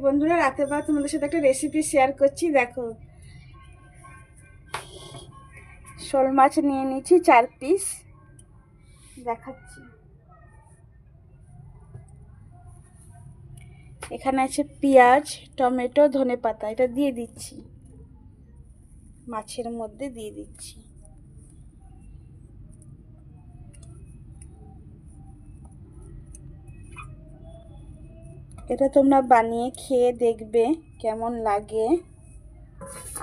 বন্ধুরা, রাতের বেলা তোমাদের সাথে একটা রেসিপি শেয়ার করছি। দেখো, শোল মাছ নিয়ে নিয়েছি 4 পিস, দেখাচ্ছি। এখানে আছে পেঁয়াজ, টমেটো, ধনেপাতা। এটা দিয়ে দিচ্ছি, মাছের মধ্যে দিয়ে দিচ্ছি। এটা তোমরা বানিয়ে খেয়ে দেখবে কেমন লাগে।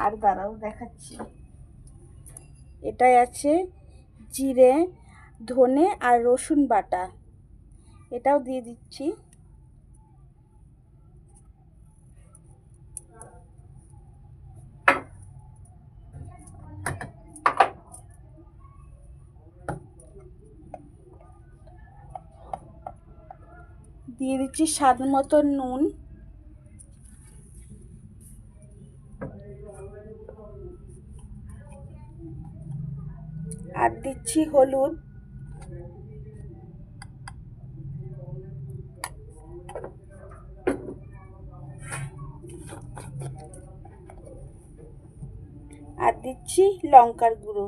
আর দাঁড়াও, দেখাচ্ছি। এটাই আছে জিরে, ধনে আর রসুন বাটা, এটাও দিয়ে দিচ্ছি। দিয়ে দিচ্ছি স্বাদ মতো নুন, আর দিচ্ছি হলুদ, আর দিচ্ছি লঙ্কার গুঁড়ো।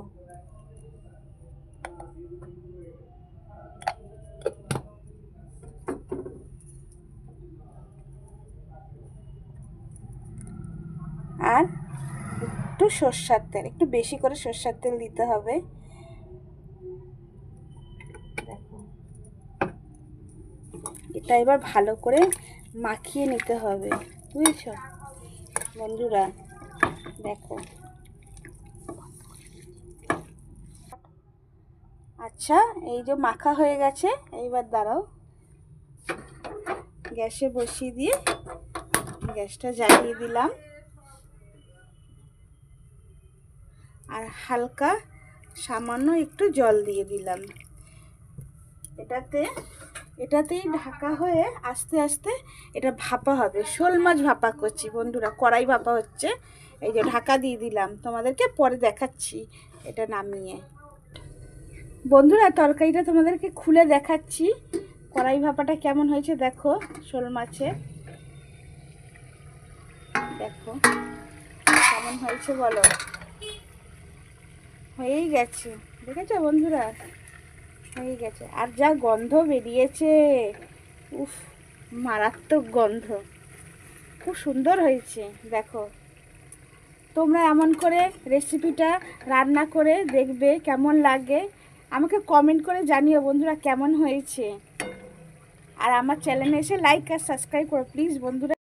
আর একটু সরষের তেল, একটু বেশি করে সরষের তেল দিতে হবে। দেখো, এটা এবার ভালো করে মাখিয়ে নিতে হবে, বুঝেছো বন্ধুরা? দেখো, আচ্ছা, এই যে মাখা হয়ে গেছে। এইবার দাঁড়াও, গ্যাসে বসিয়ে দিয়ে গ্যাসটা জ্বালিয়ে দিলাম, আর হালকা সামান্য একটু জল দিয়ে দিলাম। এটাতেই ঢাকা হয়ে আস্তে আস্তে এটা ভাপা হবে। শোল মাছ ভাপা করছি বন্ধুরা, কড়াই ভাপা হচ্ছে। এই যে ঢাকা দিয়ে দিলাম, তোমাদেরকে পরে দেখাচ্ছি এটা নামিয়ে। বন্ধুরা, তরকারিটা তোমাদেরকে খুলে দেখাচ্ছি, কড়াই ভাপাটা কেমন হয়েছে। দেখো, শোল মাছে দেখো কেমন হয়েছে, বলো। হয়েই গেছে, দেখেছো বন্ধুরা? হয়ে গেছে। আর যা গন্ধ বেরিয়েছে, উফ, মারাত্মক গন্ধ, খুব সুন্দর হয়েছে। দেখো, তোমরা এমন করে রেসিপিটা রান্না করে দেখবে কেমন লাগে, আমাকে কমেন্ট করে জানিও বন্ধুরা কেমন হয়েছে। আর আমার চ্যানেলে এসে লাইক আর সাবস্ক্রাইব করো প্লিজ বন্ধুরা।